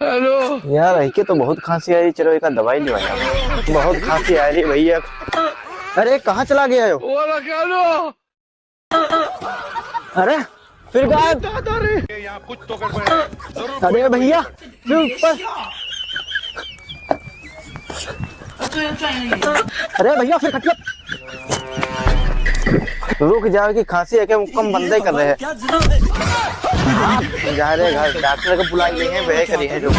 Hello यार, ऐके तो बहुत खांसी आ रही, चलो एक दवाई लिवाया। बहुत खांसी आ रही भैया। अरे कहाँ चला गया हो? अरे फिर गायब। अरे भैया फिर ऊपर। अरे भैया फिर खटिया। रुक जाओ कि खांसी है क्या, कम बंदे कर रहे हैं। जा रहे घर डॉक्टर को बुला लिए हैं, वह करी है जो।